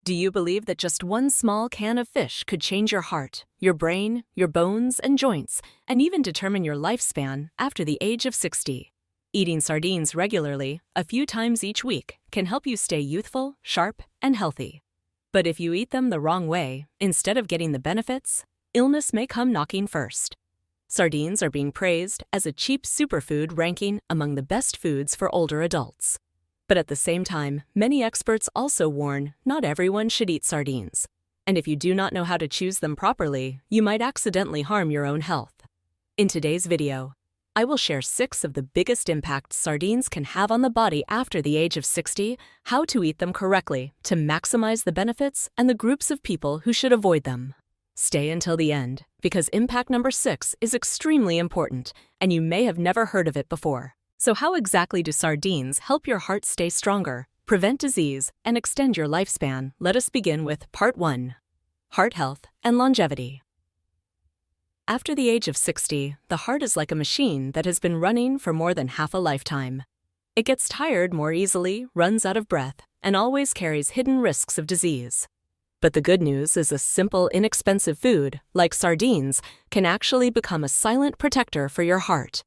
Do you believe that just one small can of fish could change your heart, your brain, your bones and joints, and even determine your lifespan after the age of 60? Eating sardines regularly, a few times each week, can help you stay youthful, sharp, and healthy. But if you eat them the wrong way, instead of getting the benefits, illness may come knocking first. Sardines are being praised as a cheap superfood ranking among the best foods for older adults. But at the same time, many experts also warn not everyone should eat sardines. And if you do not know how to choose them properly, you might accidentally harm your own health. In today's video, I will share 6 of the biggest impacts sardines can have on the body after the age of 60, how to eat them correctly to maximize the benefits, and the groups of people who should avoid them. Stay until the end, because impact number 6 is extremely important, and you may have never heard of it before. So how exactly do sardines help your heart stay stronger, prevent disease, and extend your lifespan? Let us begin with Part 1. Heart health and longevity. After the age of 60, the heart is like a machine that has been running for more than half a lifetime. It gets tired more easily, runs out of breath, and always carries hidden risks of disease. But the good news is a simple, inexpensive food, like sardines, can actually become a silent protector for your heart.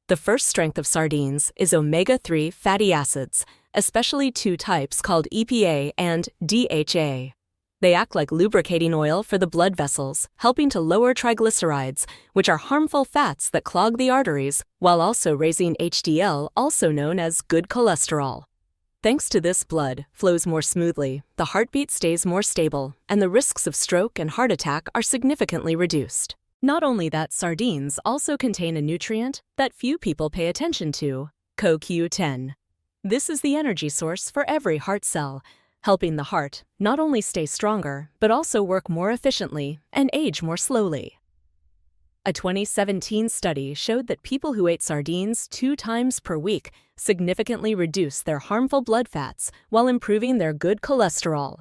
The first strength of sardines is omega-3 fatty acids, especially 2 types called EPA and DHA. They act like lubricating oil for the blood vessels, helping to lower triglycerides, which are harmful fats that clog the arteries, while also raising HDL, also known as good cholesterol. Thanks to this, blood flows more smoothly, the heartbeat stays more stable, and the risks of stroke and heart attack are significantly reduced. Not only that, sardines also contain a nutrient that few people pay attention to, CoQ10. This is the energy source for every heart cell, helping the heart not only stay stronger, but also work more efficiently and age more slowly. A 2017 study showed that people who ate sardines 2 times per week significantly reduced their harmful blood fats while improving their good cholesterol,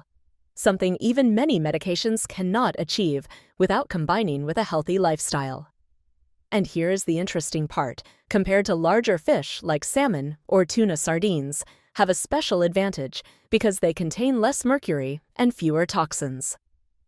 something even many medications cannot achieve without combining with a healthy lifestyle. And here is the interesting part. Compared to larger fish like salmon or tuna, sardines have a special advantage because they contain less mercury and fewer toxins.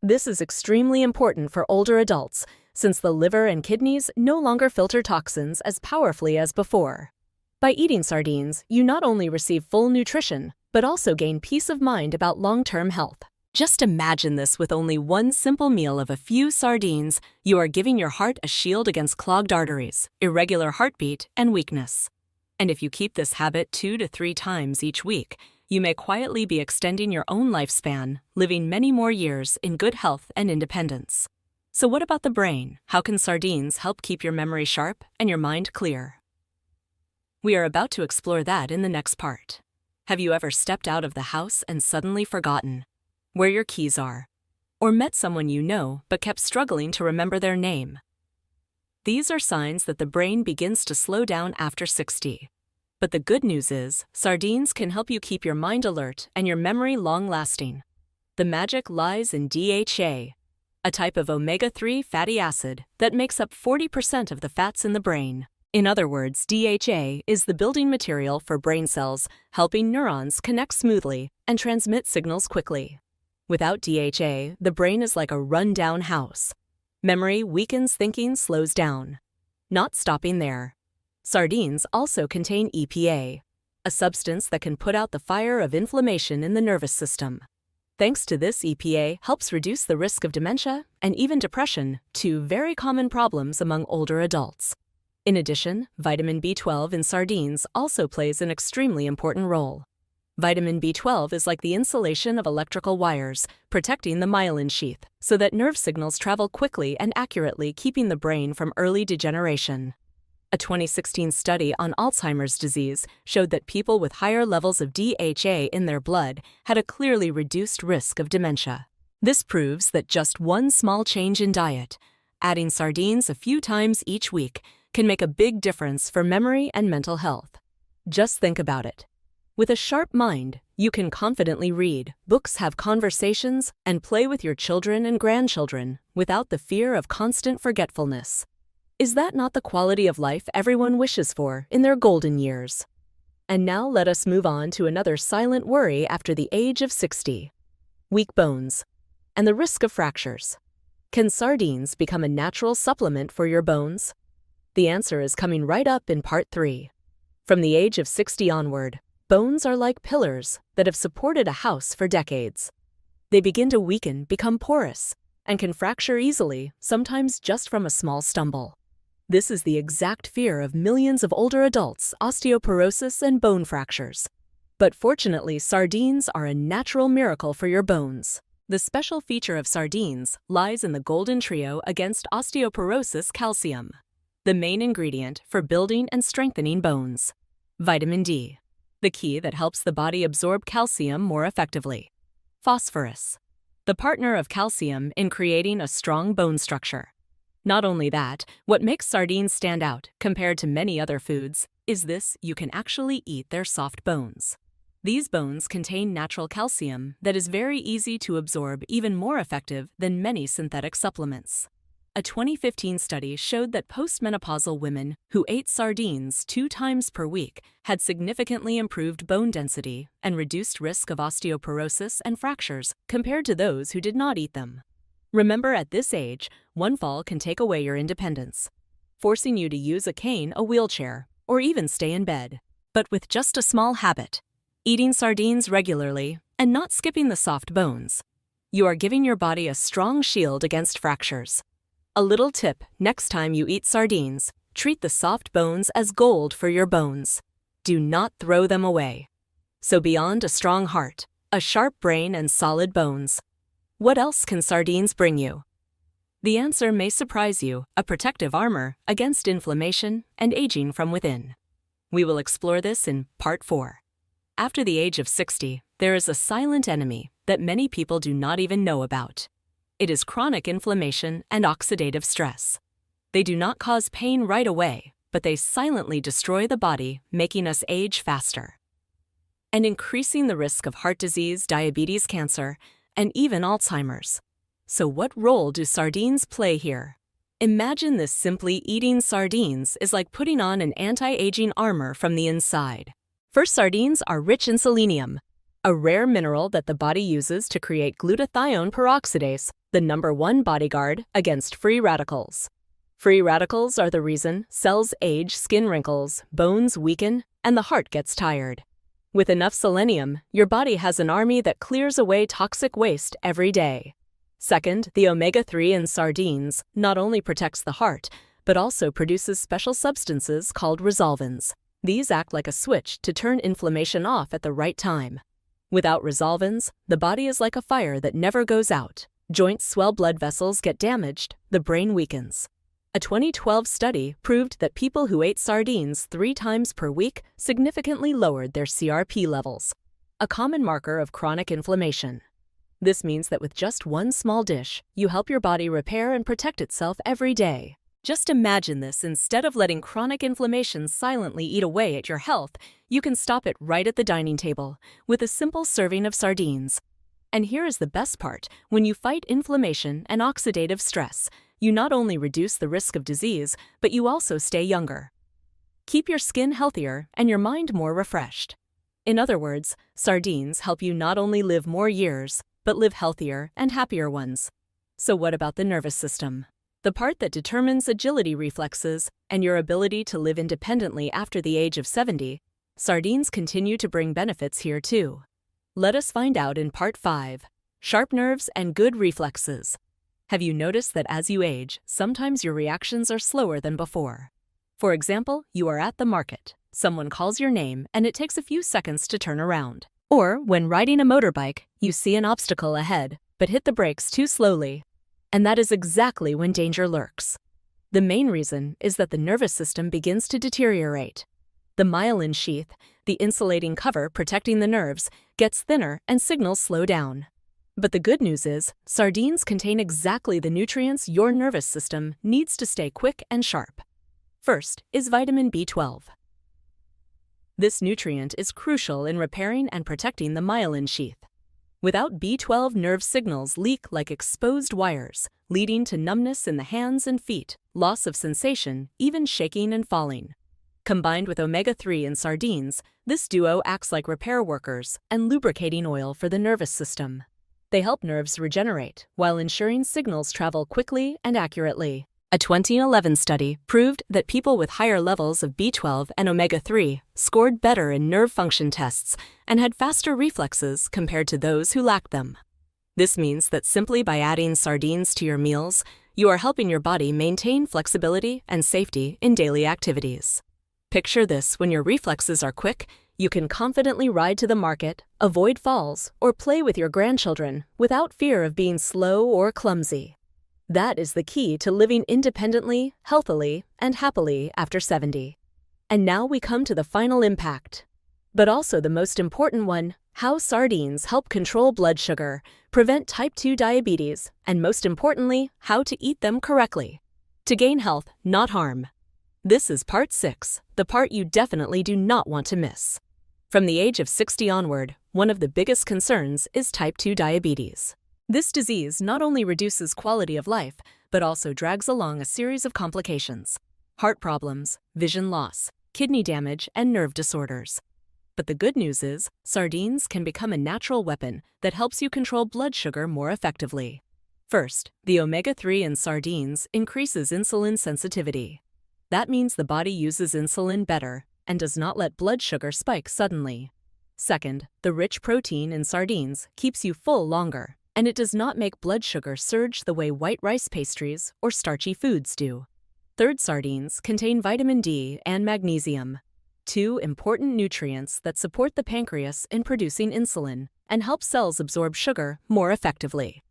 This is extremely important for older adults since the liver and kidneys no longer filter toxins as powerfully as before. By eating sardines, you not only receive full nutrition, but also gain peace of mind about long-term health. Just imagine this: with only one simple meal of a few sardines, you are giving your heart a shield against clogged arteries, irregular heartbeat, and weakness. And if you keep this habit 2 to 3 times each week, you may quietly be extending your own lifespan, living many more years in good health and independence. So what about the brain? How can sardines help keep your memory sharp and your mind clear? We are about to explore that in the next part. Have you ever stepped out of the house and suddenly forgotten where your keys are, or met someone you know but kept struggling to remember their name? These are signs that the brain begins to slow down after 60. But the good news is, sardines can help you keep your mind alert and your memory long-lasting. The magic lies in DHA, a type of omega-3 fatty acid that makes up 40% of the fats in the brain. In other words, DHA is the building material for brain cells, helping neurons connect smoothly and transmit signals quickly. Without DHA, the brain is like a run-down house. Memory weakens, thinking slows down. Not stopping there. Sardines also contain EPA, a substance that can put out the fire of inflammation in the nervous system. Thanks to this, EPA helps reduce the risk of dementia and even depression, 2 very common problems among older adults. In addition, vitamin B12 in sardines also plays an extremely important role. Vitamin B12 is like the insulation of electrical wires, protecting the myelin sheath, so that nerve signals travel quickly and accurately, keeping the brain from early degeneration. A 2016 study on Alzheimer's disease showed that people with higher levels of DHA in their blood had a clearly reduced risk of dementia. This proves that just one small change in diet, adding sardines a few times each week, can make a big difference for memory and mental health. Just think about it. With a sharp mind, you can confidently read books, have conversations, and play with your children and grandchildren without the fear of constant forgetfulness. Is that not the quality of life everyone wishes for in their golden years? And now let us move on to another silent worry after the age of 60. weak bones, and the risk of fractures. Can sardines become a natural supplement for your bones? The answer is coming right up in part 3. From the age of 60 onward, bones are like pillars that have supported a house for decades. They begin to weaken, become porous, and can fracture easily, sometimes just from a small stumble. This is the exact fear of millions of older adults: osteoporosis and bone fractures. But fortunately, sardines are a natural miracle for your bones. The special feature of sardines lies in the golden trio against osteoporosis: calcium, the main ingredient for building and strengthening bones; vitamin D, the key that helps the body absorb calcium more effectively; phosphorus, the partner of calcium in creating a strong bone structure. Not only that, what makes sardines stand out compared to many other foods is this: you can actually eat their soft bones. These bones contain natural calcium that is very easy to absorb, even more effective than many synthetic supplements. A 2015 study showed that postmenopausal women who ate sardines 2 times per week had significantly improved bone density and reduced risk of osteoporosis and fractures compared to those who did not eat them. Remember, at this age, one fall can take away your independence, forcing you to use a cane, a wheelchair, or even stay in bed. But with just a small habit, eating sardines regularly and not skipping the soft bones, you are giving your body a strong shield against fractures. A little tip: next time you eat sardines, treat the soft bones as gold for your bones. Do not throw them away. So beyond a strong heart, a sharp brain, and solid bones, what else can sardines bring you? The answer may surprise you: a protective armor against inflammation and aging from within. We will explore this in part 4. After the age of 60, there is a silent enemy that many people do not even know about. It is chronic inflammation and oxidative stress. They do not cause pain right away, but they silently destroy the body, making us age faster and increasing the risk of heart disease, diabetes, cancer, and even Alzheimer's. So what role do sardines play here? Imagine this: simply eating sardines is like putting on an anti-aging armor from the inside. First, sardines are rich in selenium, a rare mineral that the body uses to create glutathione peroxidase, the #1 bodyguard against free radicals. Free radicals are the reason cells age, skin wrinkles, bones weaken, and the heart gets tired. With enough selenium, your body has an army that clears away toxic waste every day. Second, the omega-3 in sardines not only protects the heart, but also produces special substances called resolvins. These act like a switch to turn inflammation off at the right time. Without resolvins, the body is like a fire that never goes out. Joints swell, blood vessels get damaged, the brain weakens. A 2012 study proved that people who ate sardines 3 times per week significantly lowered their CRP levels, a common marker of chronic inflammation. This means that with just one small dish, you help your body repair and protect itself every day. Just imagine this: instead of letting chronic inflammation silently eat away at your health, you can stop it right at the dining table with a simple serving of sardines. And here is the best part: when you fight inflammation and oxidative stress, you not only reduce the risk of disease, but you also stay younger. Keep your skin healthier and your mind more refreshed. In other words, sardines help you not only live more years, but live healthier and happier ones. So what about the nervous system? The part that determines agility, reflexes, and your ability to live independently after the age of 70, sardines continue to bring benefits here too. Let us find out in part 5, sharp nerves and good reflexes. Have you noticed that as you age, sometimes your reactions are slower than before? For example, you are at the market, someone calls your name, and it takes a few seconds to turn around. Or when riding a motorbike, you see an obstacle ahead, but hit the brakes too slowly. And that is exactly when danger lurks. The main reason is that the nervous system begins to deteriorate. The myelin sheath, the insulating cover protecting the nerves, gets thinner and signals slow down. But the good news is, sardines contain exactly the nutrients your nervous system needs to stay quick and sharp. First is vitamin B12. This nutrient is crucial in repairing and protecting the myelin sheath. Without B12, nerve signals leak like exposed wires, leading to numbness in the hands and feet, loss of sensation, even shaking and falling. Combined with omega-3 in sardines, this duo acts like repair workers and lubricating oil for the nervous system. They help nerves regenerate while ensuring signals travel quickly and accurately. A 2011 study proved that people with higher levels of B12 and omega-3 scored better in nerve function tests and had faster reflexes compared to those who lacked them. This means that simply by adding sardines to your meals, you are helping your body maintain flexibility and safety in daily activities. Picture this: when your reflexes are quick, you can confidently ride to the market, avoid falls, or play with your grandchildren without fear of being slow or clumsy. That is the key to living independently, healthily, and happily after 70. And now we come to the final impact, but also the most important one: how sardines help control blood sugar, prevent type 2 diabetes, and most importantly, how to eat them correctly to gain health, not harm. This is part 6, the part you definitely do not want to miss. From the age of 60 onward, one of the biggest concerns is type 2 diabetes. This disease not only reduces quality of life, but also drags along a series of complications: heart problems, vision loss, kidney damage, and nerve disorders. But the good news is, sardines can become a natural weapon that helps you control blood sugar more effectively. First, the omega-3 in sardines increases insulin sensitivity. That means the body uses insulin better and does not let blood sugar spike suddenly. Second, the rich protein in sardines keeps you full longer, and it does not make blood sugar surge the way white rice pastries or starchy foods do. Third, sardines contain vitamin D and magnesium, two important nutrients that support the pancreas in producing insulin and help cells absorb sugar more effectively.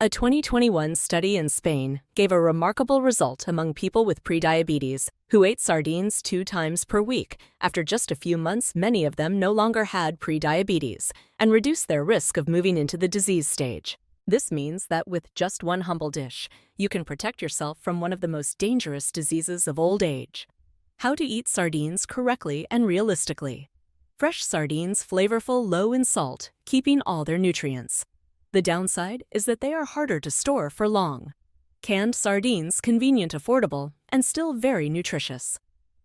A 2021 study in Spain gave a remarkable result among people with prediabetes who ate sardines 2 times per week. After just a few months, many of them no longer had prediabetes and reduced their risk of moving into the disease stage. This means that with just one humble dish, you can protect yourself from one of the most dangerous diseases of old age. How to eat sardines correctly and realistically. Fresh sardines, flavorful, low in salt, keeping all their nutrients. The downside is that they are harder to store for long. Canned sardines, convenient, affordable, and still very nutritious.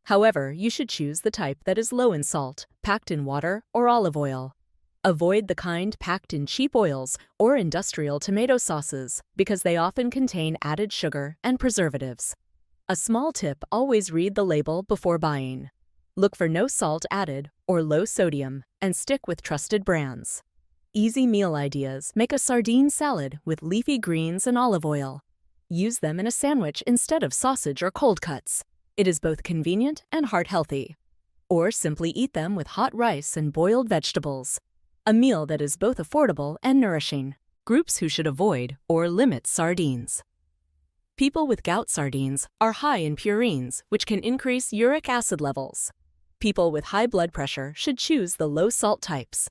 However, you should choose the type that is low in salt, packed in water or olive oil. Avoid the kind packed in cheap oils or industrial tomato sauces because they often contain added sugar and preservatives. A small tip: always read the label before buying. Look for no salt added or low sodium and stick with trusted brands. Easy meal ideas: make a sardine salad with leafy greens and olive oil. Use them in a sandwich instead of sausage or cold cuts. It is both convenient and heart-healthy. Or simply eat them with hot rice and boiled vegetables. A meal that is both affordable and nourishing. Groups who should avoid or limit sardines. People with gout: sardines are high in purines, which can increase uric acid levels. People with high blood pressure should choose the low-salt types.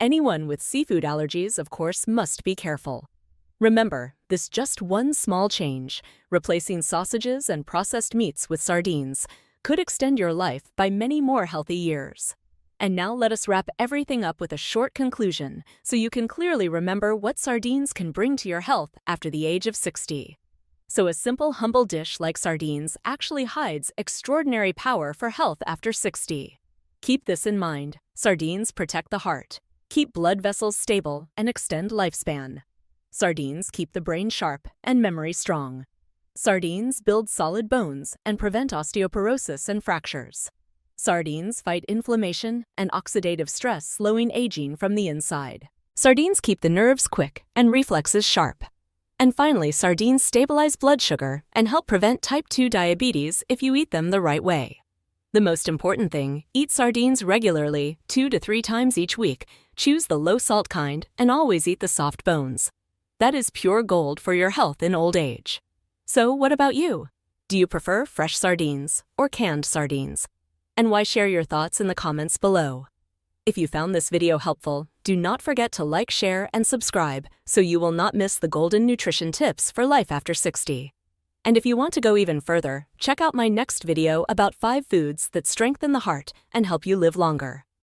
Anyone with seafood allergies, of course, must be careful. Remember, this just one small change, replacing sausages and processed meats with sardines, could extend your life by many more healthy years. And now let us wrap everything up with a short conclusion so you can clearly remember what sardines can bring to your health after the age of 60. So a simple, humble dish like sardines actually hides extraordinary power for health after 60. Keep this in mind: sardines protect the heart, keep blood vessels stable, and extend lifespan. Sardines keep the brain sharp and memory strong. Sardines build solid bones and prevent osteoporosis and fractures. Sardines fight inflammation and oxidative stress, slowing aging from the inside. Sardines keep the nerves quick and reflexes sharp. And finally, sardines stabilize blood sugar and help prevent type 2 diabetes if you eat them the right way. The most important thing: eat sardines regularly, 2 to 3 times each week. Choose the low-salt kind and always eat the soft bones. That is pure gold for your health in old age. So what about you? Do you prefer fresh sardines or canned sardines? And why? Share your thoughts in the comments below. If you found this video helpful, do not forget to like, share, and subscribe so you will not miss the golden nutrition tips for life after 60. And if you want to go even further, check out my next video about 5 foods that strengthen the heart and help you live longer.